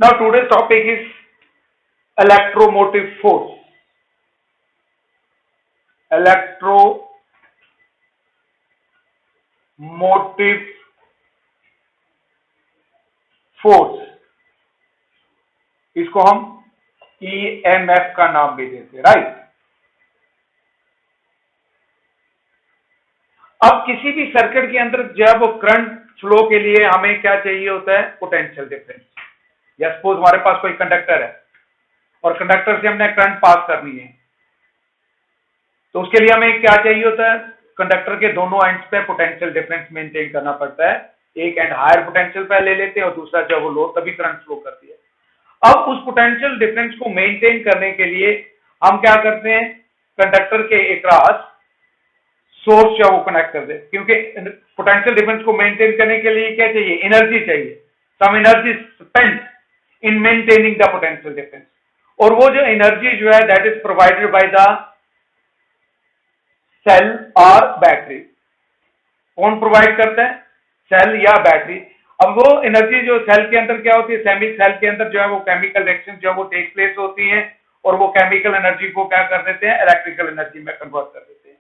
Now today's topic is electromotive force. Electromotive force, इसको हम EMF का नाम भी देते हैं, राइट। अब किसी भी सर्किट के अंदर जब करंट फ्लो के लिए हमें क्या चाहिए होता है, पोटेंशियल डिफरेंस। या सपोज हमारे पास कोई कंडक्टर है और कंडक्टर से हमने करंट पास करनी है, तो उसके लिए हमें क्या चाहिए होता है, कंडक्टर के दोनों एंड्स पे पोटेंशियल डिफरेंस मेंटेन करना पड़ता है। एक एंड हायर पोटेंशियल पे ले लेते हैं और दूसरा जब वो लो तभी करंट फ्लो करती है। अब उस पोटेंशियल डिफरेंस को मेंटेन करने के लिए हम क्या करते हैं, कंडक्टर के अक्रॉस सोर्स जो वो कनेक्ट कर दे, क्योंकि पोटेंशियल डिफरेंस को मेंटेन करने के लिए क्या चाहिए, एनर्जी चाहिए। Some energy spent in maintaining the potential difference, और वो जो एनर्जी जो है that is provided by the cell और बैटरी। कौन प्रोवाइड करता है, सेल या बैटरी। अब वो एनर्जी जो सेल के अंदर क्या होती है, सेमी सेल के अंदर जो है वो केमिकल रिएक्शन जो वो टेक प्लेस होती है, और वो केमिकल एनर्जी को क्या कर देते हैं, इलेक्ट्रिकल एनर्जी में कन्वर्ट कर देते हैं,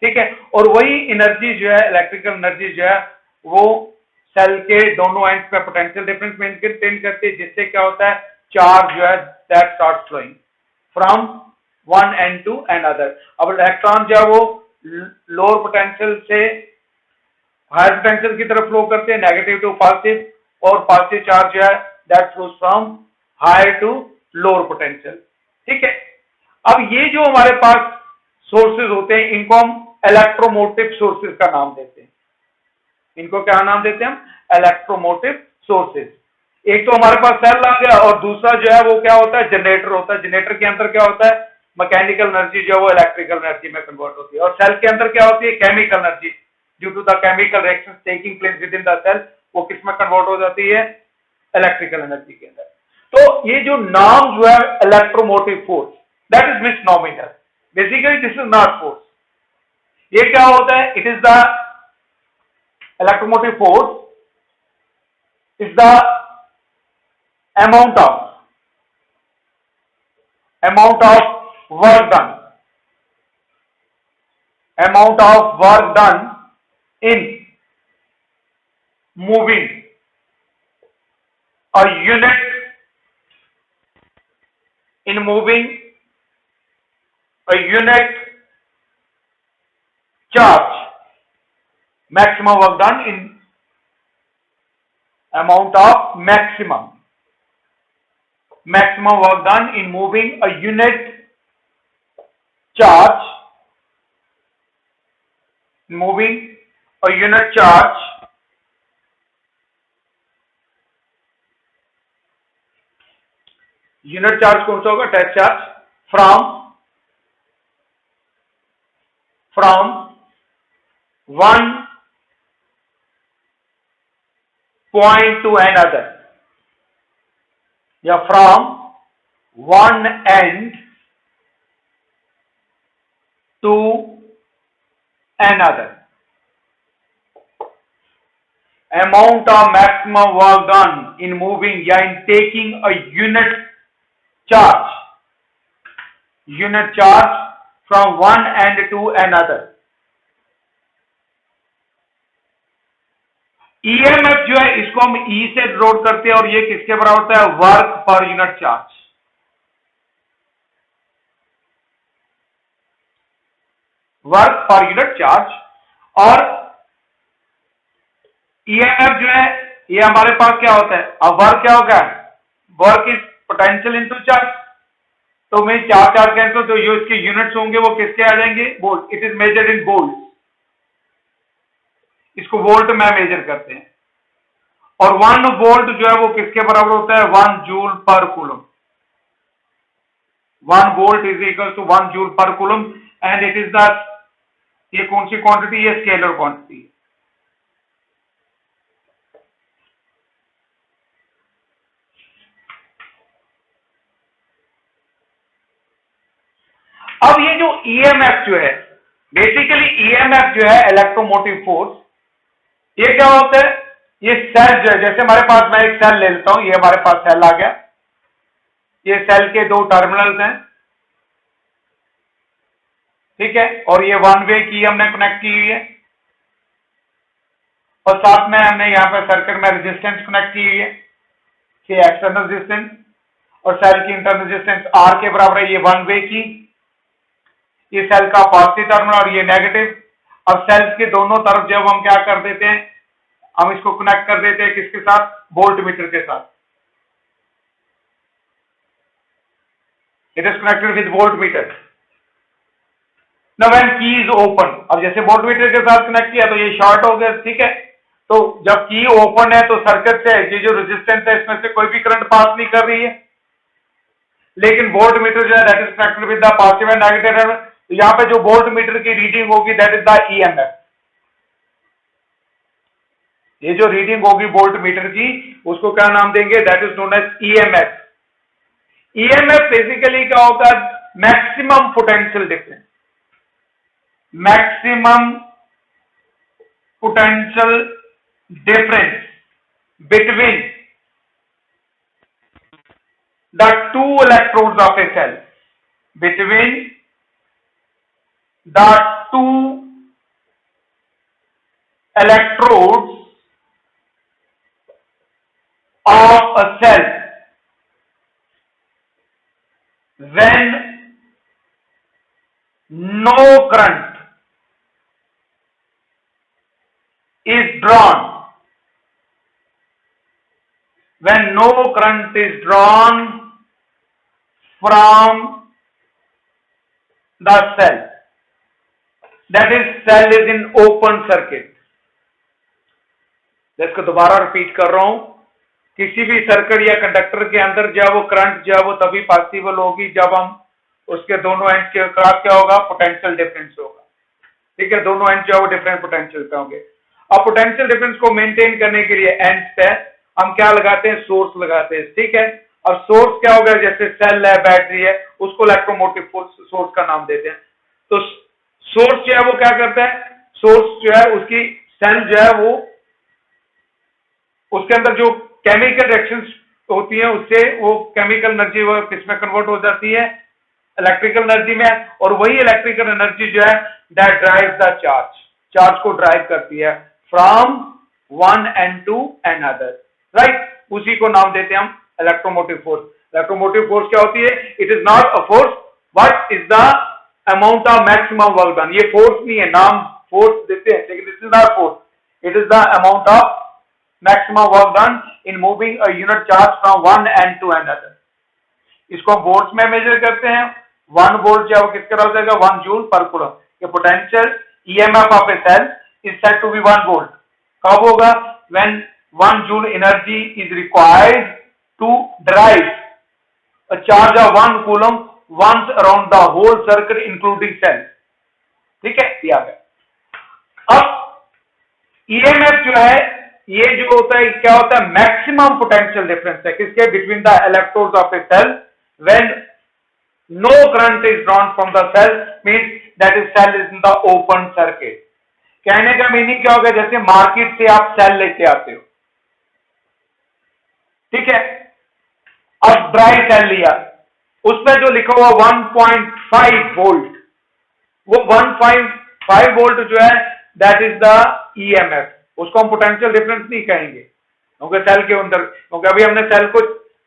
ठीक है। और वही एनर्जी जो है, इलेक्ट्रिकल एनर्जी जो है, वो सेल के दोनों एंड्स पे पोटेंशियल डिफरेंस मेंटेन करती है, जिससे क्या होता है, चार्ज जो है that start flowing from one end to another. अब इलेक्ट्रॉन जो है वो लोअर पोटेंशियल से हायर पोटेंशियल की तरफ फ्लो करते हैं, नेगेटिव टू पॉजिटिव, और पॉजिटिव चार्ज जो है that flows from higher to lower potential, ठीक है। अब ये जो हमारे पास सोर्सेज होते हैं, इनको हम इलेक्ट्रोमोटिव सोर्सेज का नाम देते हैं। इनको क्या नाम देते हैं हम, इलेक्ट्रोमोटिव सोर्सेज। एक तो हमारे पास सेल आ गया, और दूसरा जो है वो क्या होता है, जनरेटर होता है। जनरेटर के अंदर क्या होता है, मैकेनिकल एनर्जी जो है वो इलेक्ट्रिकल एनर्जी में कन्वर्ट होती है। और सेल के अंदर क्या होती है, chemical energy, due to the chemical reactions taking place within the cell, वो किस में कन्वर्ट हो जाती है, इलेक्ट्रिकल एनर्जी के अंदर। तो ये जो नाम जो है electromotive force, that is misnomer. Basically this is not force. ये क्या होता है, it is the electromotive force is the amount of work done in moving a unit charge. Maximum work done in amount of maximum work done in moving a unit charge, unit charge कौन सा होगा, test charge, from one point to another, या from one end to another. Amount of maximum work done in moving या in taking a unit charge from one end to another. EMF जो है इसको हम ई से डिनोट करते हैं, और ये किसके बराबर होता है, वर्क पर यूनिट चार्ज। और ईएमएफ जो है ये हमारे पास क्या होता है, अब वर्क क्या होगा, work is potential into charge. तो मैं चार कैंसिल, तो जो इसके यूनिट्स होंगे वो किसके आ जाएंगे, volt. It is measured in volt, इसको वोल्ट में मेजर करते हैं। और 1 वोल्ट जो है वो किसके बराबर होता है, 1 जूल पर coulomb. 1 volt is equal to 1 joule पर coulomb, and it is the, ये कौन सी क्वांटिटी है, स्केलर क्वांटिटी है। अब ये जो ईएमएफ जो है, बेसिकली ईएमएफ जो है इलेक्ट्रोमोटिव फोर्स, ये क्या होता है, ये सेल जो है, जैसे हमारे पास, मैं एक सेल ले लेता हूं, ये हमारे पास सेल आ गया, ये सेल के दो टर्मिनल्स हैं, ठीक है, और ये वन वे की हमने कनेक्ट की हुई है, और साथ में हमने यहाँ पे सर्किट में रेजिस्टेंस कनेक्ट की हुई है, ये एक्सटर्नल रेजिस्टेंस, और सेल की इंटरनल रेजिस्टेंस आर के बराबर है, ये वन वे की, ये सेल का पॉजिटिव टर्मिनल और ये नेगेटिव। अब सेल्स के दोनों तरफ जब हम क्या कर देते हैं, हम इसको कनेक्ट कर देते हैं किसके साथ, वोल्ट मीटर के साथ। It is connected with volt meter. Now when key is open, अब जैसे वोल्ट मीटर के साथ कनेक्ट किया तो ये शॉर्ट हो गया, ठीक है, तो जब की ओपन है तो सर्किट से ये जो रेजिस्टेंस है इसमें से कोई भी करंट पास नहीं कर रही है, लेकिन वोल्ट मीटर जो है that is connected with the positive and negative. तो यहाँ पे जो वोल्ट मीटर की रीडिंग होगी दैट इज द ईएमएफ। ये जो रीडिंग होगी वोल्ट मीटर की, उसको क्या नाम देंगे, that is known as EMF. EMF basically क्या होता है, maximum potential difference, maximum potential difference between the two electrodes of a cell, between the two electrodes of a cell when no current is drawn, when no current is drawn from the cell, that is cell is in open circuit। इसको दोबारा repeat कर रहा हूं, किसी भी circuit या conductor के अंदर जो है वो करंट जो है वो तभी पॉसिबल होगी जब हम उसके दोनों एंड के साथ क्या होगा, पोटेंशियल डिफरेंस होगा, ठीक है, दोनों एंड जो है वो डिफरेंट पोटेंशियल पे होंगे। अब पोटेंशियल डिफरेंस को मेंटेन करने के लिए एंड पे हम क्या लगाते हैं, सोर्स लगाते हैं, ठीक है। अब सोर्स क्या होगा, जैसे सेल है, बैटरी है, उसको इलेक्ट्रोमोटिव सोर्स का नाम देते हैं। तो सोर्स जो है वो क्या करता है, सोर्स जो है उसकी सेल जो है वो उसके अंदर जो केमिकल रिएक्शंस होती है उससे वो केमिकल एनर्जी वो किसमें कन्वर्ट हो जाती है, इलेक्ट्रिकल एनर्जी में, और वही इलेक्ट्रिकल एनर्जी जो है that drives the charge, charge को ड्राइव करती है from one end to another, right. उसी को नाम देते हैं हम इलेक्ट्रोमोटिव फोर्स। इलेक्ट्रोमोटिव फोर्स क्या होती है, it is not a force but is the amount of maximum work done. ये फोर्स नहीं है, नाम फोर्स देते हैं लेकिन this is not force, it is the amount of maximum work done in moving a unit charge from one end to another। इसको हम volts में मेजर करते हैं। 1 वोल्ट जो है वो किसके बराबर हो जाएगा, 1 जूल पर कूलम। ये potential EMF of a cell is said to be 1 volt. कब होगा, when 1 joule energy is required to drive a charge of 1 coulomb once around the whole circuit including cell, ठीक है, दिया गया। अब ईएमएफ जो है ये जो होता है क्या होता है, मैक्सिमम पोटेंशियल डिफरेंस है किसके, between the electrodes of a cell when no current is drawn from the cell, means that is cell is in the open circuit. कहने का मीनिंग क्या होगा, जैसे मार्केट से आप सेल लेके आते हो, ठीक है, अब ड्राई सेल लिया, उसमें जो लिखा हुआ 1.5 वोल्ट, वो 1.5 वोल्ट जो है दैट इज द ईएमएफ। उसको हम पोटेंशियल डिफरेंस नहीं कहेंगे क्योंकि सेल के अंदर, क्योंकि अभी हमने सेल को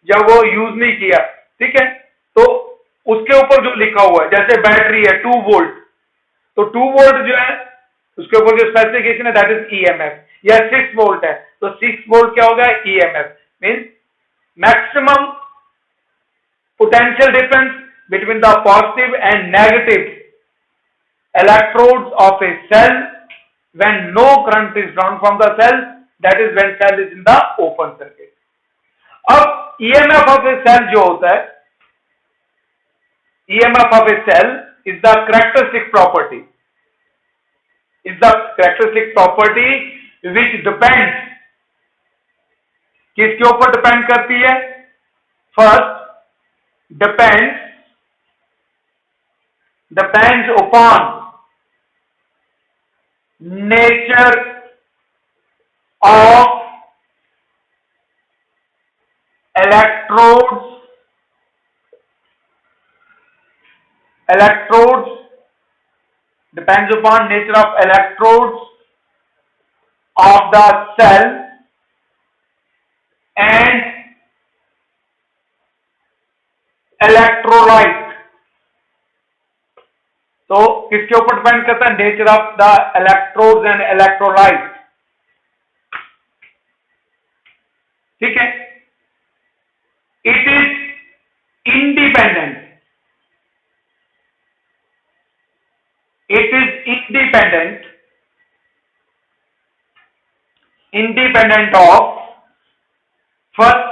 जब वो यूज नहीं किया, ठीक है, तो उसके ऊपर जो लिखा हुआ है, जैसे बैटरी है 2 वोल्ट, तो 2 वोल्ट जो है उसके ऊपर जो स्पेसिफिकेशन है दैट इज ईएमएफ, या 6 वोल्ट है तो 6 वोल्ट क्या होगा, EMF, means maximum potential difference between the positive and negative electrodes of a cell when no current is drawn from the cell, that is when cell is in the open circuit। अब EMF of a cell जो होता है, EMF of a cell is the characteristic property, is the characteristic property which depends, किसके ऊपर depend करती है, first depends upon nature of electrodes depends upon nature of electrodes of the cell and electrolyte. तो किसके ऊपर depend करता है? Nature of the electrodes and electrolyte. ठीक है. It is independent. independent of first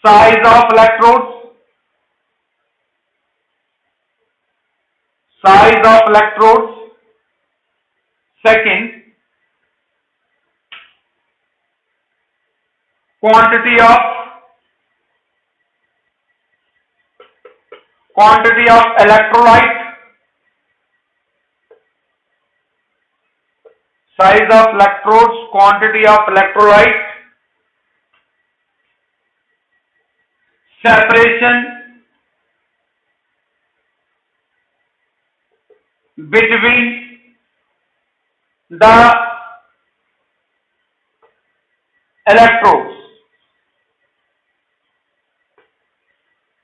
size of electrodes, second quantity of electrolyte, size of electrodes, quantity of electrolyte, separation between the electrodes.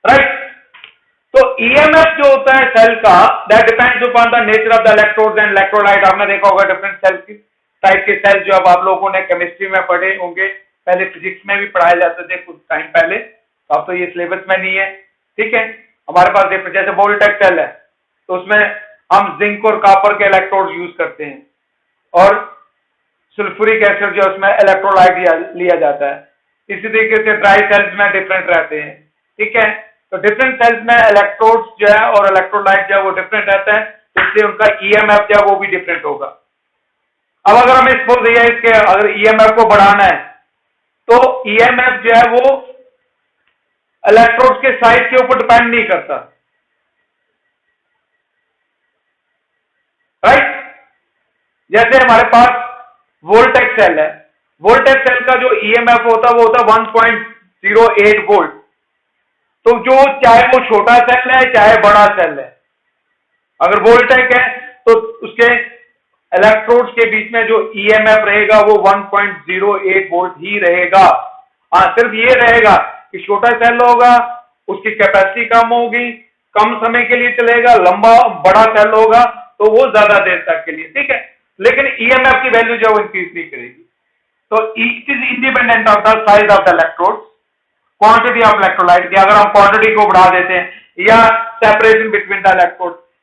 Right. तो EMF जो होता है cell का, that depends upon the nature of the electrodes and electrolyte. आपने देखा होगा different cell की type के सेल जो अब आप लोगों ने केमिस्ट्री में पढ़े होंगे, पहले फिजिक्स में भी पढ़ाए जाते थे कुछ टाइम पहले, तो अब तो ये सिलेबस में नहीं है. ठीक है. हमारे पास जैसे वोल्टेक सेल है तो उसमें हम जिंक और कॉपर के इलेक्ट्रोड यूज करते हैं और सल्फ्यूरिक एसिड जो उसमें इलेक्ट्रोलाइट लिया जाता है. इसी तरीके से ड्राई सेल्स में डिफरेंट रहते हैं. ठीक है. तो डिफरेंट सेल्स में इलेक्ट्रोड्स जो है और इलेक्ट्रोलाइट जो है वो डिफरेंट रहता है, इसलिए उनका ईएमएफ जो है वो भी डिफरेंट होगा. अब अगर हमें सपोज ये इसके अगर ईएमएफ को बढ़ाना है तो ईएमएफ जो है वो इलेक्ट्रोड्स के साइज के ऊपर डिपेंड नहीं करता. राइट. जैसे हमारे पास वोल्टेक सेल है, वोल्टेक सेल का जो ईएमएफ होता है वो होता है 1.08 वोल्ट. तो जो चाहे वो छोटा सेल है चाहे बड़ा सेल है, अगर वोल्टेक है तो उसके इलेक्ट्रोड्स के बीच में जो ईएमएफ रहेगा वो 1.08 वोल्ट ही रहेगा. हाँ, सिर्फ ये रहेगा कि छोटा सेल होगा उसकी कैपेसिटी कम होगी, कम समय के लिए चलेगा. बड़ा सेल होगा तो वो ज्यादा देर तक के लिए. ठीक है. लेकिन ईएमएफ की वैल्यू जो है वो इंक्रीज नहीं करेगी. तो it is independent of the size of the electrodes, quantity of electrolyte. अगर हम क्वांटिटी को बढ़ा देते हैं या सेपरेशन बिटवीन द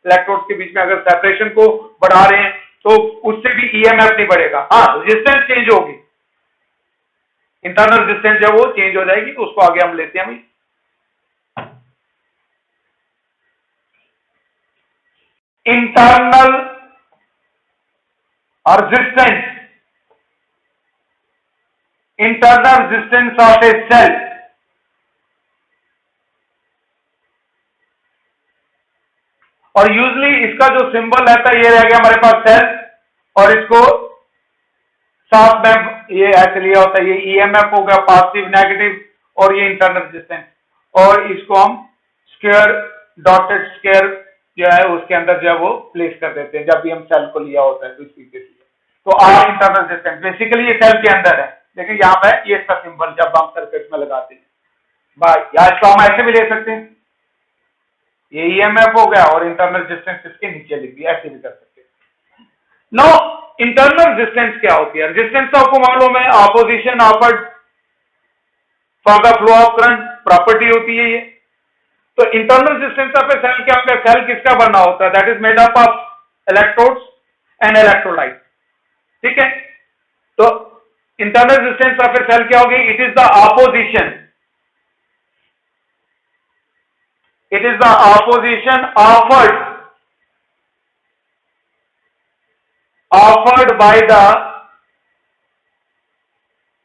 इलेक्ट्रोड्स के बीच में अगर सेपरेशन को बढ़ा रहे हैं तो उससे भी ईएमएफ नहीं बढ़ेगा. हाँ, रेजिस्टेंस चेंज होगी, इंटरनल रेजिस्टेंस जो वो चेंज हो जाएगी. तो उसको आगे हम लेते हैं. अभी internal resistance of a cell. और यूजली इसका जो सिंबल रहता है ये रह गया हमारे पास सेल, और इसको साथ में ये ऐसे लिया होता है. ये ईएमएफ हो गया पॉजिटिव नेगेटिव, और ये इंटरनल रेजिस्टेंस, और इसको हम स्क्वायर डॉटेड स्क्वायर जो है उसके अंदर जो है वो प्लेस कर देते हैं जब भी हम सेल को लिया होता है. तो इस तरीके से तो आर इंटरनल रेजिस्टेंस बेसिकली ये सेल के अंदर है, लेकिन यहाँ पे ये इसका सिंबल जब हम सर्किट में लगाते हैं. भाई या इसको हम ऐसे भी ले सकते हैं, ये ईएमएफ हो गया और इंटरनल रेजिस्टेंस इसके नीचे लिख दिया, ऐसे भी कर सकते हैं. नो, इंटरनल रेजिस्टेंस क्या होती है? रेजिस्टेंस तो आपको मालूम है, opposition offered for the flow of current property होती है ये. तो internal resistance of a cell क्या होता है? सेल किसका बना होता है? That is made up of electrodes and electrolyte. ठीक है. तो internal resistance of a cell क्या होगी? It is the opposition, it is the opposition offered by the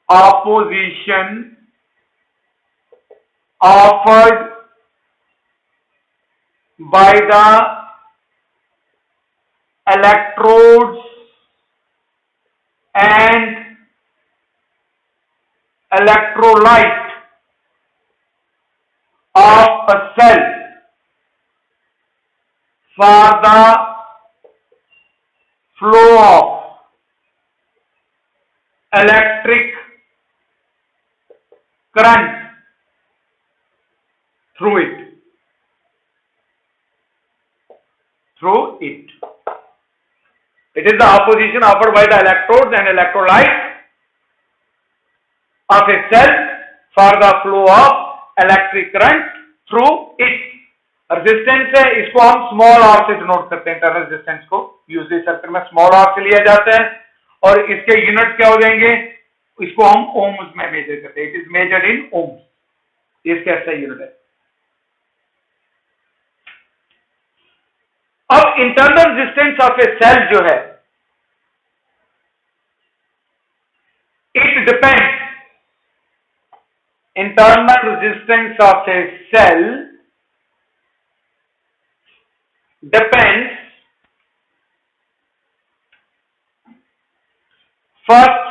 opposition offered by the electrodes and electrolyte of a cell for the flow of electric current through it. It is the opposition offered by the electrodes and electrolyte of a cell for the flow of electric current through it. Resistance है, इसको हम small are से denote करते हैं। Internal resistance को usually circuit में small are से लिया जाता है और इसके यूनिट क्या हो जाएंगे, इसको हम ओम्स में मेजर करते हैं। It is measured in ohms, इसका ऐसा यूनिट है। अब internal resistance of a cell जो है, it depends, internal resistance of a cell depends first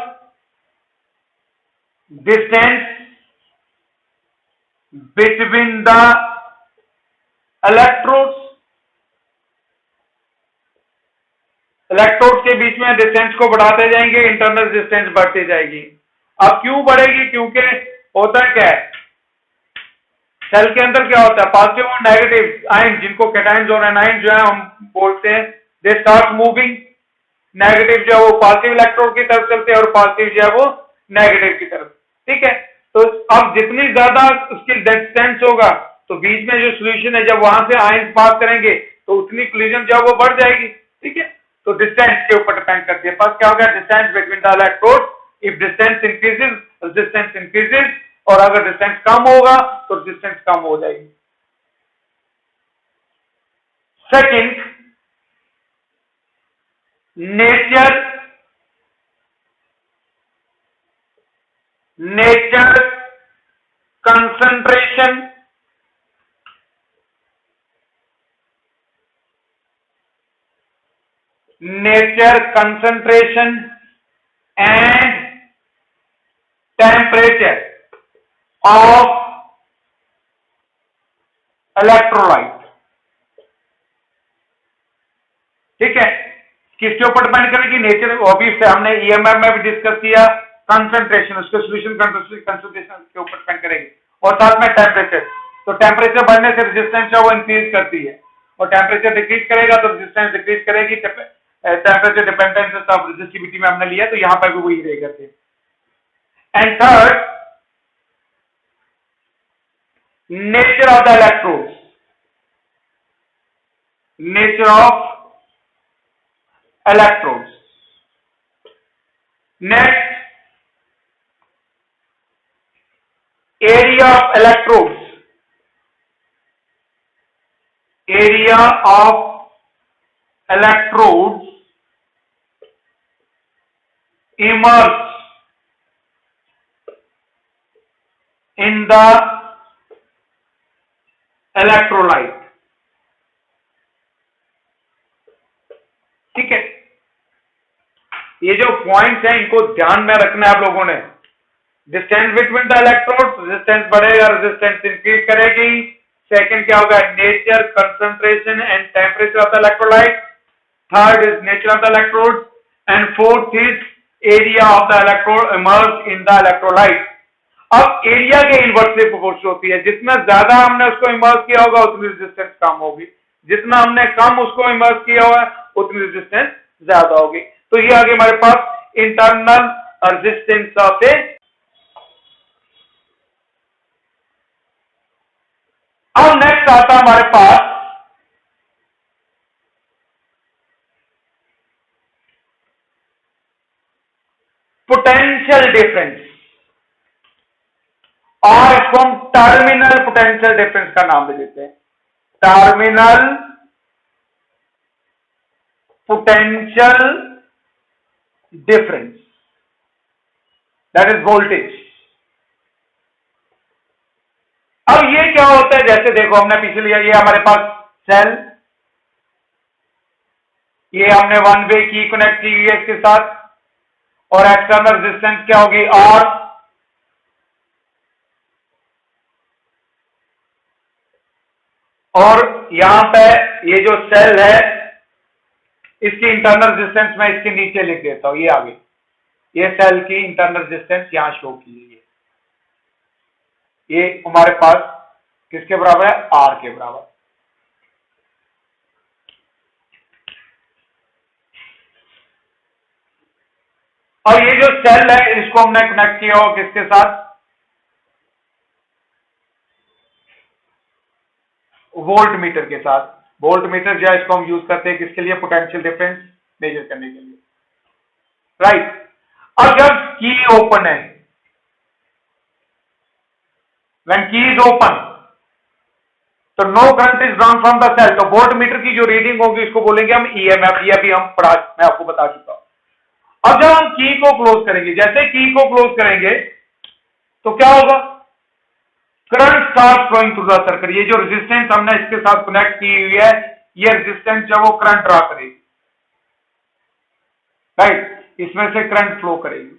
distance between the electrodes के बीच में डिस्टेंस को बढ़ाते जाएंगे, इंटरनल रेजिस्टेंस बढ़ती जाएगी। अब क्यों बढ़ेगी, क्योंकि होता है क्या है, सेल के अंदर क्या होता है, पॉजिटिव और नेगेटिव आयन, जिनको कैटायंस और एनायंस जो है हम बोलते हैं, दे स्टार्ट मूविंग। नेगेटिव जो है वो पॉजिटिव इलेक्ट्रोड की तरफ चलते हैं और पॉजिटिव जो है वो नेगेटिव की तरफ। ठीक है, तो अब जितनी ज्यादा उसकी डिस्टेंस होगा तो बीच में जो सोल्यूशन है, जब वहां से आयन पास करेंगे तो उतनी कोलिजन जो है वो बढ़ जाएगी। ठीक है, तो डिस्टेंस के ऊपर डिपेंड करती है। फर्स्ट क्या होगा, distance between the electrode. If distance increases, resistance increases, और अगर डिस्टेंस कम होगा तो रेजिस्टेंस कम हो जाएगी। Second, nature concentration and temperature of electrolyte। ठीक है, किसके ऊपर डिपेंड करेगी, नेचर। अभी से हमने ईएमएफ में भी डिस्कस किया, कंसंट्रेशन, उसके सॉल्यूशन कंसंट्रेशन के ऊपर डिपेंड करेगी, और साथ में टेम्परेचर। तो टेम्परेचर बढ़ने से रेजिस्टेंस है वो इंक्रीज करती है, और टेम्परेचर डिक्रीज करेगा तो रेजिस्टेंस डिक्रीज करेगी। टेम्परेचर डिपेंडेंस ऑफ रेजिस्टिविटी में हमने लिया, तो यहां पर भी वही रहेगा। And third, nature of the electrodes, next, area of electrodes immerse in the electrolyte. ठीक है, ये जो पॉइंट्स हैं इनको ध्यान में रखना है आप लोगों ने। Distance between the electrodes, resistance बढ़ेगा, रेजिस्टेंस इंक्रीज करेगी। सेकंड क्या होगा, nature, concentration and temperature of the electrolyte. Third is nature of the electrode, and fourth is area of the electrode emerge in the electrolyte. अब area के inversely proportional होती है, जितना ज्यादा हमने उसको इमर्स किया होगा उतनी रेजिस्टेंस कम होगी, जितना हमने कम उसको इमर्स किया होगा उतनी रेजिस्टेंस ज्यादा होगी। तो ये आगे हमारे पास इंटरनल रेजिस्टेंस ऑफ ए। अब नेक्स्ट आता है हमारे पास पोटेंशियल डिफरेंस, और इसको हम टर्मिनल पोटेंशियल डिफरेंस का नाम दे देते हैं। Terminal potential difference, that is voltage. अब ये क्या होता है, जैसे देखो हमने पीछे लिया, ये हमारे पास सेल, ये हमने वन वे की कनेक्ट की है इसके साथ, और एक्सटर्नल रेजिस्टेंस क्या होगी, आर। और यहां पे ये जो सेल है इसकी इंटरनल रेजिस्टेंस मैं इसके नीचे लिख देता हूं, ये आगे ये सेल की इंटरनल रेजिस्टेंस यहां शो की है। ये हमारे पास किसके बराबर है, आर के बराबर। और ये जो सेल है इसको हमने कनेक्ट किया हो किसके साथ, वोल्ट मीटर के साथ। वोल्ट मीटर जो है इसको हम यूज करते हैं किसके लिए, पोटेंशियल डिफरेंस मेजर करने के लिए, राइट। अब जब की ओपन है, व्हेन की इज ओपन तो no current is drawn from the cell, तो वोल्ट मीटर की जो रीडिंग होगी इसको बोलेंगे हम ईएमएफ, ये भी हम पढ़ा, मैं आपको बता चुका हूं। अब जब हम की को क्लोज करेंगे, जैसे की को क्लोज करेंगे तो क्या होगा, current start flowing through the circuit. ये जो रेजिस्टेंस हमने इसके साथ कनेक्ट की हुई है, ये रेजिस्टेंस जब वो करंट ड्रा करेगी, राइट, इसमें से करंट फ्लो करेगी।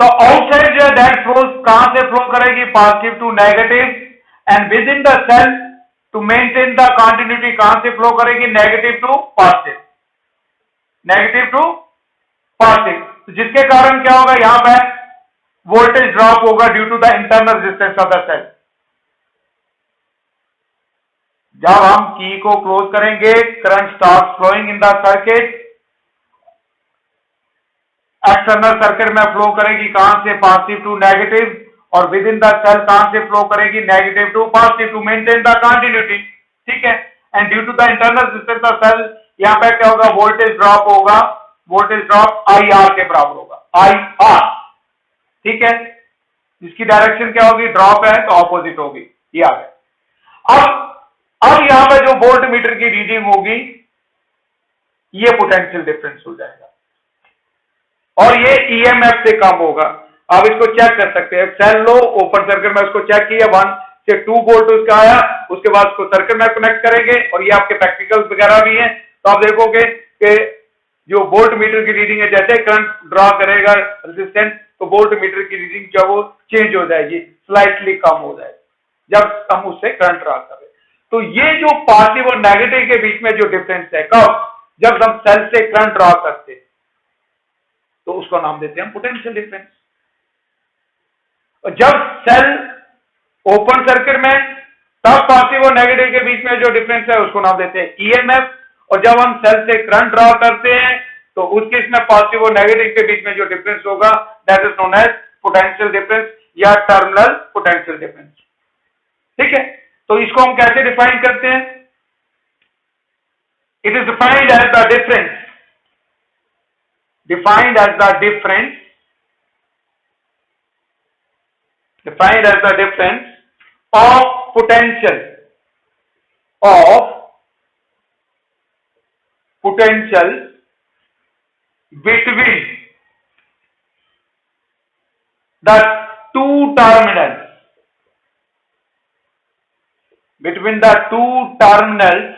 तो आउटसाइड जो है दैट फ्लोज कहां से फ्लो करेगी, positive to negative, and within the cell to maintain the continuity कहां से फ्लो करेगी, negative to positive, negative to positive. जिसके कारण क्या होगा, यहां पे वोल्टेज ड्रॉप होगा due to the internal resistance of the cell. जब हम की को क्लोज करेंगे, current start flowing in the circuit, external circuit में फ्लो करेगी कहां से, पॉजिटिव टू नेगेटिव, और विद इन द सेल कहां से फ्लो करेगी, negative to positive, to maintain the continuity, ठीक है। And due to the internal resistance of cell, यहां पे क्या होगा, वोल्टेज ड्रॉप होगा, वोल्टेज ड्रॉप आई आर के बराबर होगा, आई आर, ठीक है। इसकी डायरेक्शन क्या होगी, ड्रॉप है तो ऑपोजिट होगी, ये आ गया। अब यहां पे जो वोल्ट मीटर की रीडिंग होगी ये पोटेंशियल डिफरेंस हो जाएगा और ये ईएमएफ से कम होगा। आप इसको चेक कर सकते हैं, सेल लो ओपन सर्किट में उसको चेक किया, 1 से 2 वोल्ट उसका आया, उसके बाद उसको सर्किट में कनेक्ट करेंगे, और ये आपके प्रैक्टिकल्स वगैरह भी हैं, तो आप देखोगे कि जो वोल्ट मीटर की रीडिंग है, जैसे करंट ड्रॉ करेगा रेजिस्टेंस, तो वोल्ट मीटर की रीडिंग जो वो चेंज हो जाएगी, स्लाइटली कम हो जाएगी जब हम उससे करंट ड्रॉ करें। तो ये जो पॉजिटिव और नेगेटिव के बीच में जो डिफरेंस है, कब, जब हम सेल से करंट ड्रॉ करते हैं, तो उसको नाम देते हैं हम पोटेंशियल डिफरेंस। और जब सेल ओपन सर्किट में, तब पॉजिटिव और नेगेटिव के बीच में जो डिफरेंस है उसको नाम देते हैं ईएमएफ। और जब हम सेल से करंट ड्रॉ करते हैं तो उस केस में पॉजिटिव और नेगेटिव के बीच में जो डिफरेंस होगा, that is known as potential difference या टर्मिनल पोटेंशियल डिफरेंस, ठीक है। तो इसको हम कैसे डिफाइन करते हैं, it is defined as the difference, defined as the difference of potential between the two terminals,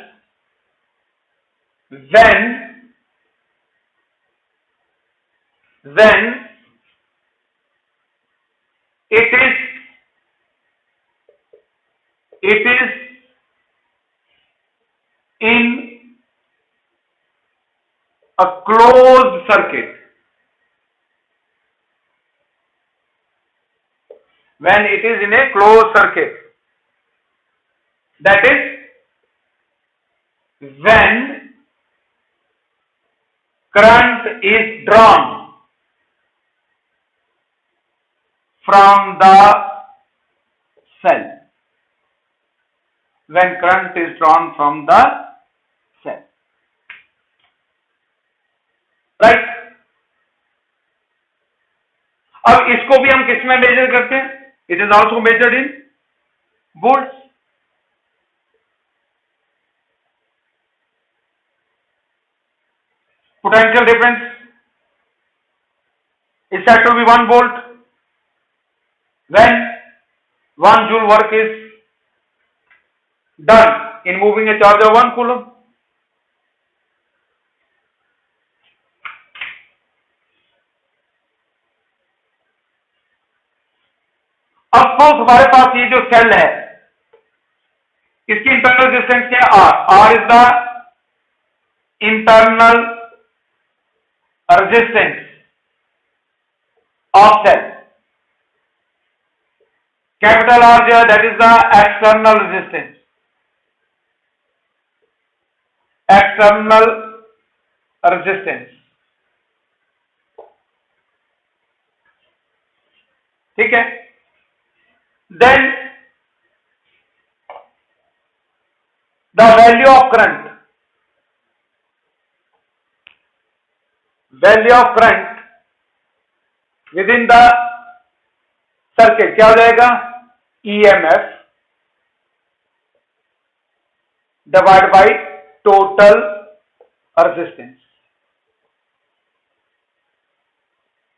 when it is in a closed circuit, when it is in a closed circuit, that is when current is drawn from the cell, when current is drawn from the cell, right। अब इसको भी हम किस में measure करते हैं, it is also measured in volts. potential difference is said to be 1 volt when 1 joule work is done in moving a charge of 1 coulomb. अब suppose हमारे पास ये जो सेल है, इसकी इंटरनल रेजिस्टेंस क्या है? R is the internal resistance of cell. Capital R जो है that is the external resistance, external resistance. ठीक है, then the value of current, value of current within the circuit क्या हो जाएगा? EMF divide by total resistance.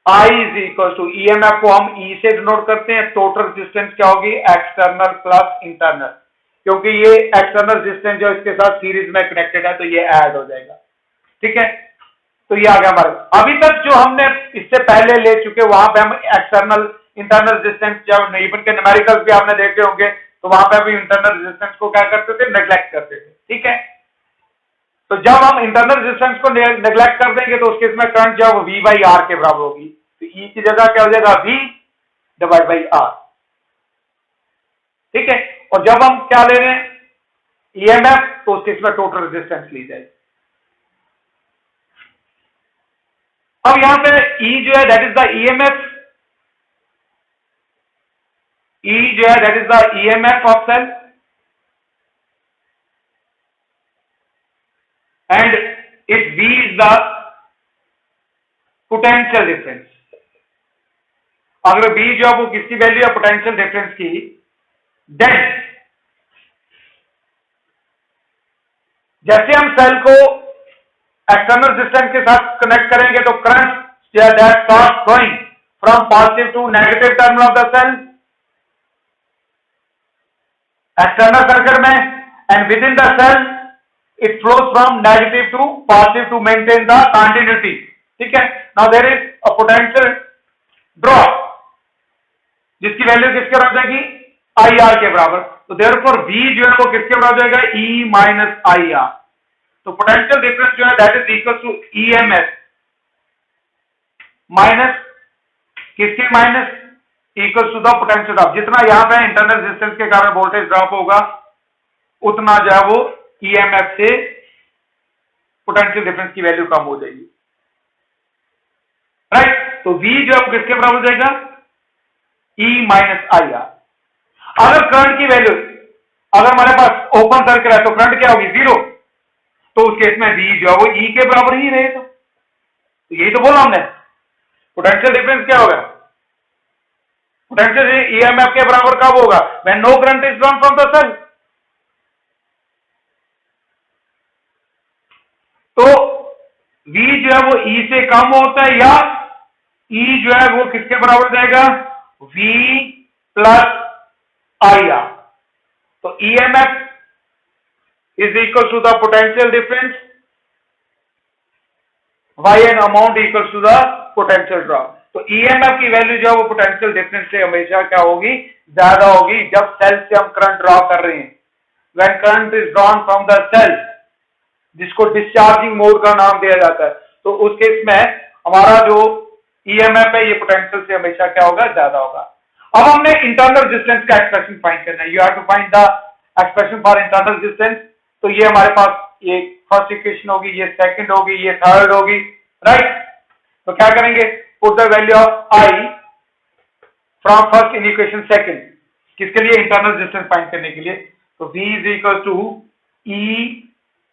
I is equal to EMF को हम E से डिनोट करते हैं, टोटल रेजिस्टेंस क्या होगी? एक्सटर्नल प्लस इंटरनल, क्योंकि ये एक्सटर्नल रेजिस्टेंस जो इसके साथ सीरीज में कनेक्टेड है तो ये ऐड हो जाएगा। ठीक है, तो ये आ गया हमारे। अभी तक जो हमने इससे पहले ले चुके वहां पे हम एक्सटर्नल इंटरनल रेजिस्टेंस, जब इवन के न्यूमेरिकल्स भी आपने देखे होंगे तो वहां पे भी इंटरनल रेजिस्टेंस को क्या करते थे? नेग्लेक्ट करते थे। ठीक है, तो जब हम इंटरनल रेजिस्टेंस को नेग्लेक्ट कर देंगे तो उस केस में करंट जो V बाई आर के बराबर होगी, तो E की जगह क्या हो जाएगा? V divide by R. ठीक है, और जब हम क्या ले रहे हैं? ईएमएफ, तो उस केस में टोटल रेजिस्टेंस ली जाएगी। अब यहां पे E जो है that is the EMF, E जो है that is the EMF of cell and if V is the potential difference, अगर V जो है वो किसकी वैल्यू है? पोटेंशियल डिफरेंस की, देन जैसे हम सेल को एक्सटर्नल रेजिस्टेंस के साथ कनेक्ट करेंगे तो current that start flowing from positive to negative terminal of the cell external circuit में, and within the cell it flows from negative to positive to maintain the continuity. ठीक है, now there is a potential drop जिसकी value किसके बराबर जाएगी? IR के बराबर। तो therefore V जो है वो किसके बराबर जाएगा? E minus IR। तो पोटेंशियल डिफरेंस जो है that is equal to EMF minus किसके? Minus equal to the potential drop. जितना यहां पे इंटरनल रेजिस्टेंस के कारण वोल्टेज ड्रॉप होगा उतना जो है वो ईएमएफ से पोटेंशियल डिफरेंस की वैल्यू कम हो जाएगी। राइट, तो V जो है किसके बराबर हो जाएगा? E minus IR। अगर करंट की वैल्यू, अगर हमारे पास ओपन सर्किट है तो करंट क्या होगी? 0। तो उस केस में V जो है वो E के बराबर ही रहेगा। तो यही तो बोला हमने, पोटेंशियल डिफरेंस क्या होगा? पोटेंशियल ईएमएफ के बराबर कब होगा? When no current is drawn from the cell. तो V जो है वो E से कम होता है, या E जो है वो किसके बराबर जाएगा? V plus IR। तो EMF is equal to the potential difference by an amount equal to the potential drop. तो EMF की वैल्यू जो है वो पोटेंशियल डिफरेंस से हमेशा क्या होगी? ज्यादा होगी जब सेल से हम करंट ड्रॉ कर रहे हैं। When current is drawn from the cell, जिसको डिस्चार्जिंग मोड का नाम दिया जाता है, तो उस केस में हमारा जो ईएमएफ है ये पोटेंशियल से हमेशा क्या होगा? ज्यादा होगा। अब हमने इंटरनल रेजिस्टेंस का एक्सप्रेशन फाइंड करना है। You have to find the expression for internal resistance. तो ये हमारे पास ये फर्स्ट इक्वेशन होगी, ये सेकंड होगी, ये थर्ड होगी। राइट, तो क्या करेंगे? Put the value of I from first in equation second, किसके लिए? इंटरनल रेजिस्टेंस फाइंड करने के लिए। तो V is equal to E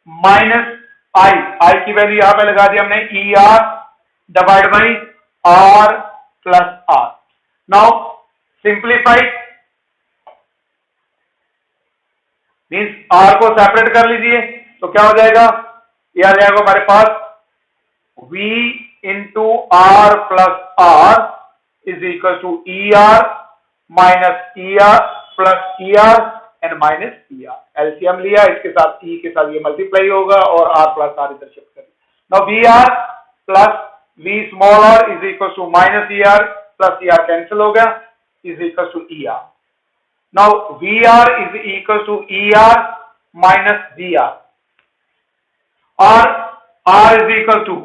minus I की वैल्यू यहां पे लगा दी हमने, ER divide by R plus R। Now simplified means R को सेपरेट कर लीजिए, तो क्या हो जाएगा? ये आ जाएगा हमारे पास V into R plus R is equal to ER minus ER plus ER and minus ER। LCM लिया, इसके साथ E के साथ ये मल्टीप्लाई होगा और R प्लस R इधर शिफ्ट करें। Now VR plus V small r is equal to minus ER plus ER cancel हो गया, is equal to ER। Now VR is equal to ER minus VR और R is equal to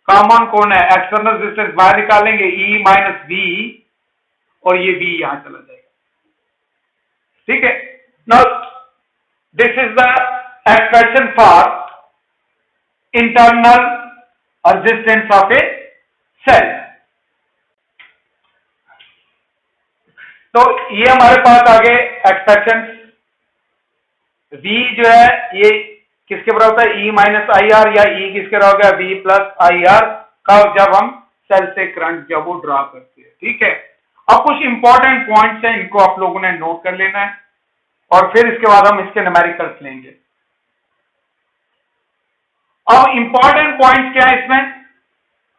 common कौन है, external resistance बाहर निकालेंगे E minus V और ये V यहां चला जाएगा। ठीक है, now this is the expression for internal resistance of a cell. तो ये हमारे पास आगे एक्सप्रेशन V जो है ये किसके बराबर होता है, E माइनस आई आर, या E किसके बराबर होगा, V प्लस आई आर का, जब हम सेल से करंट जब वो ड्रा करते हैं। ठीक है, अब कुछ इंपॉर्टेंट पॉइंट्स हैं, इनको आप लोगों ने नोट कर लेना है और फिर इसके बाद हम इसके न्यूमेरिकल्स लेंगे। अब इंपॉर्टेंट पॉइंट्स क्या है इसमें,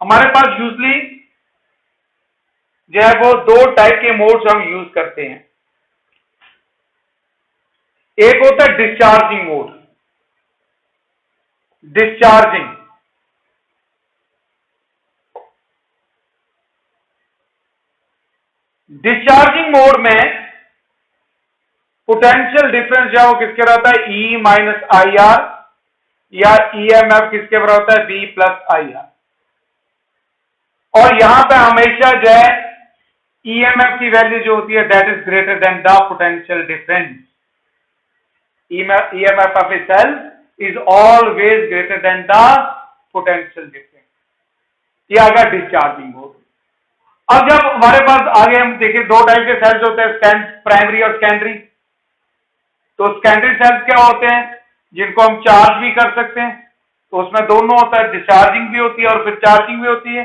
हमारे पास यूजली जो है वो दो टाइप के मोड्स हम यूज करते हैं। एक होता है डिस्चार्जिंग मोड, डिस्चार्जिंग मोड में पोटेंशियल डिफरेंस जो है वो किसके रहता है, E माइनस आई आर, या EMF किसके बराबर होता है, V प्लस आई आर। और यहां पे हमेशा जो है EMF की वैल्यू जो होती है that is greater than the potential difference. EMF of a cell is always greater than the potential difference. ये आ गया डिस्चार्जिंग मोड। अब जब हमारे पास आगे हम देखिए दो टाइप के सेल्स होते हैं, प्राइमरी और सेकेंडरी। तो सेकेंडरी सेल्स क्या होते हैं, जिनको हम चार्ज भी कर सकते हैं, तो उसमें दोनों होता है, डिस्चार्जिंग भी होती है और फिर चार्जिंग भी होती है।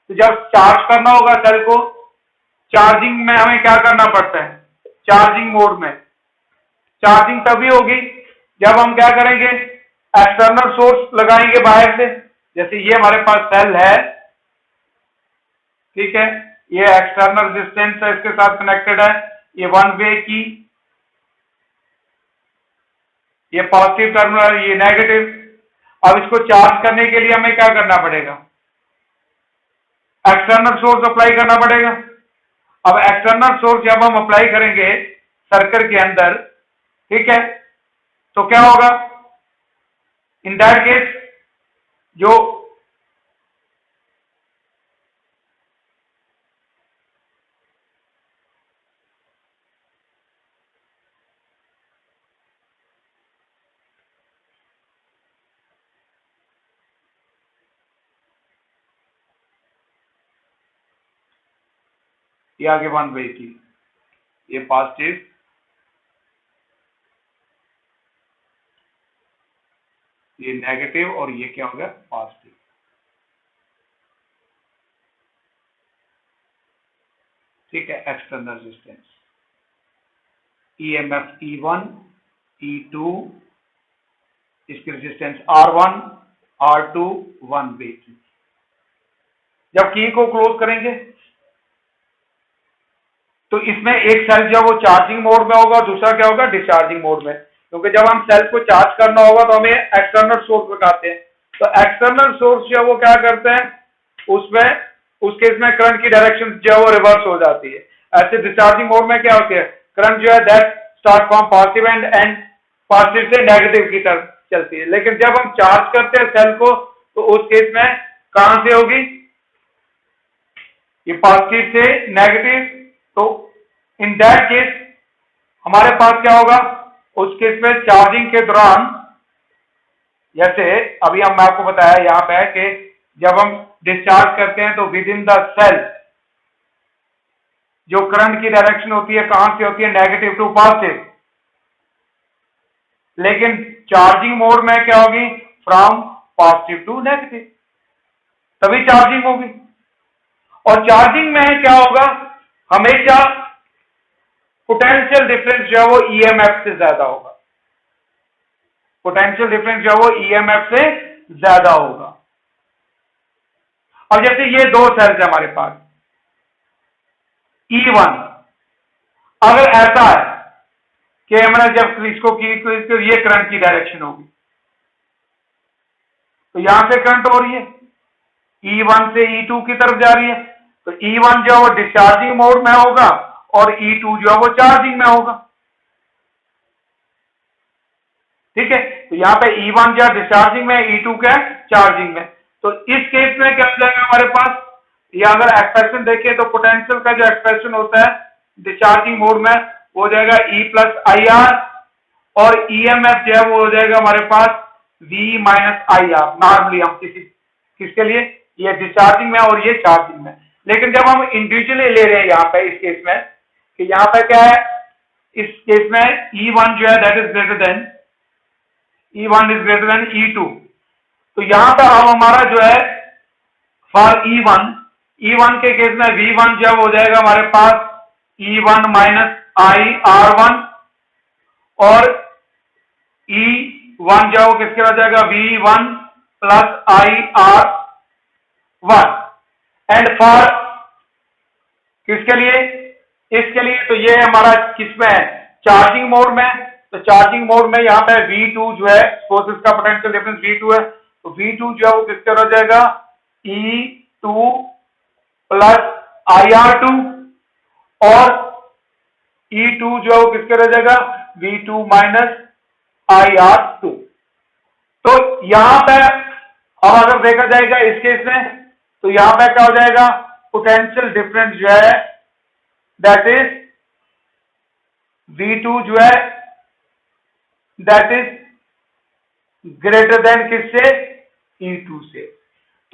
तो जब चार्ज करना होगा सेल को, चार्जिंग में हमें क्या करना पड़ता है, चार्जिंग मोड में चार्जिंग तभी होगी जब हम क्या करेंगे, एक्सटर्नल सोर्स लगाएंगे बाहर से। जैसे ये हमारे पास सेल है, ठीक है, ये एक्सटर्नल रेजिस्टेंस है, इसके साथ कनेक्टेड है, ये वन वे की, ये पॉजिटिव टर्मिनल, ये नेगेटिव। अब इसको चार्ज करने के लिए हमें क्या करना पड़ेगा, एक्सटर्नल सोर्स अप्लाई करना पड़ेगा। अब एक्सटर्नल सोर्स जब हम अप्लाई करेंगे सर्किट के अंदर, ठीक है, तो क्या होगा, इन दैट केस जो ये आगे वन वे की, ये पॉजिटिव, ये नेगेटिव और ये क्या होगा, पॉजिटिव। ठीक है, external resistance EMF E1 E2, इसकी resistance R1 R2 one way की। जब की को क्लोज करेंगे तो इसमें एक सेल जो वो चार्जिंग मोड में होगा, दूसरा क्या होगा, डिस्चार्जिंग मोड में। क्योंकि जब हम सेल को चार्ज करना होगा तो हमें एक्सटर्नल सोर्स लगाते हैं, तो एक्सटर्नल सोर्स जो है वो क्या करते हैं, उसमें उस केस में करंट की डायरेक्शन जो है वो रिवर्स हो जाती है। ऐसे डिस्चार्जिंग मोड में क्या होती है, करंट जो है that start from positive and positive से नेगेटिव की तरफ चलती है। लेकिन जब हम चार्ज करते हैं सेल को तो उस केस में कहां से होगी, ये पॉजिटिव से नेगेटिव। तो इन दैट केस हमारे पास क्या होगा, उस केस में चार्जिंग के दौरान, जैसे अभी हम आपको बताया यहां पे है कि जब हम डिस्चार्ज करते हैं तो विद इन द सेल जो करंट की डायरेक्शन होती है कहां से होती है, नेगेटिव टू पॉजिटिव। लेकिन चार्जिंग मोड में क्या होगी, फ्रॉम पॉजिटिव टू नेगेटिव, तभी चार्जिंग होगी। और चार्जिंग में क्या होगा, हमेशा पोटेंशियल डिफरेंस जो है वो EMF से ज्यादा होगा, पोटेंशियल डिफरेंस जो है वो EMF से ज्यादा होगा। अब जैसे ये दो सेल्स है हमारे पास, E1 अगर ऐसा है कि हमने जब इसको की तो ये करंट की डायरेक्शन होगी, तो यहां से करंट हो रही है, E1 से E2 की तरफ जा रही है, तो E1 जो है वो डिस्चार्जिंग मोड में होगा और E2 जो है वो चार्जिंग में होगा। ठीक है, तो यहाँ पे E1 जो है डिस्चार्जिंग में, E2 क्या है चार्जिंग में। तो इस केस में क्या हो जाएगा हमारे पास, या अगर एक्सप्रेशन देखें तो पोटेंशियल का जो एक्सप्रेशन होता है डिस्चार्जिंग मोड में वो हो जाएगा E प्लस आई आर, और EMF जो है वो हो जाएगा हमारे पास V minus I R. Normally हम किसके लिए, ये डिस्चार्जिंग में और ये चार्जिंग में। लेकिन जब हम इंडिविजुअली ले रहे हैं यहाँ पे इस केस में, कि यहाँ पे क्या है, इस केस में E1 जो है that is greater then E1 is greater then E2। तो यहाँ पे अब हमारा जो है फॉर E1 के केस में V1 जो हो जाएगा हमारे पास E1 माइनस आई R1, और E1 जो किसके हो जाएगा V1 plus I R1। And for किसके लिए, इसके लिए, तो ये हमारा किसमें है चार्जिंग मोड में। तो चार्जिंग मोड में यहाँ पे V2 जो है, सपोज इसका पोटेंशियल डिफरेंस V2 है, तो V2 जो है वो किसके हो जाएगा E2 प्लस IR2, और E2 जो है वो किसके रह जाएगा V2 माइनस IR2। तो यहां पे अब अगर देखा जाएगा इस केस में, तो यहां पे क्या हो जाएगा, पोटेंशियल डिफरेंस जो है दैट इज V2 जो है दैट इज ग्रेटर देन किससे, E2 से।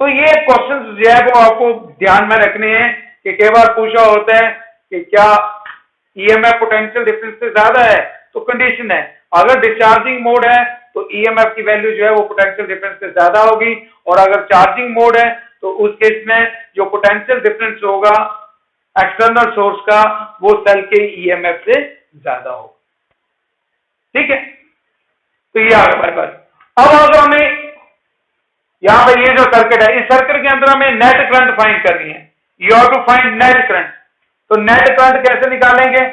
तो ये क्वेश्चन जो है वो आपको ध्यान में रखने हैं कि कई बार पूछा होता है कि क्या EMF पोटेंशियल डिफरेंस से ज्यादा है, तो कंडीशन है अगर डिस्चार्जिंग मोड है तो EMF की वैल्यू जो है वो पोटेंशियल डिफरेंस से ज्यादा होगी, और अगर चार्जिंग मोड है तो उस केस में जो पोटेंशियल डिफरेंस होगा एक्सटर्नल सोर्स का वो सेल के EMF से ज्यादा होगा। ठीक है, तो ये आ गया हमारे पास। अब अगर हमें यहां पर ये जो सर्किट है, इस सर्किट के अंदर हमें नेट करंट फाइंड करनी है, you have to find net current. तो नेट करंट कैसे निकालेंगे,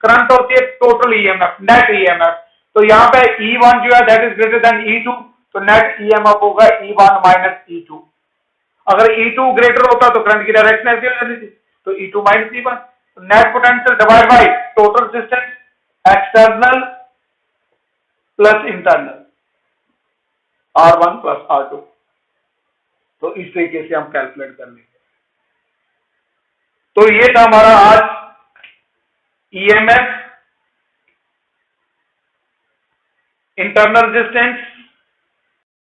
करंट होती है टोटल EMF, नेट EMF। तो यहाँ पे E1 जो है that is greater then E2, तो नेट EMF होगा E1 माइनस E2। अगर E2 ग्रेटर होता तो करंट की डायरेक्शन ऐसी हो जाती थी, तो E2 माइनस E1। तो net potential divide by total resistance external plus internal R1 plus R2। तो इस तरीके से हम कैलकुलेट कर लेंगे। तो ये था हमारा आज EMF, इंटरनल रेजिस्टेंस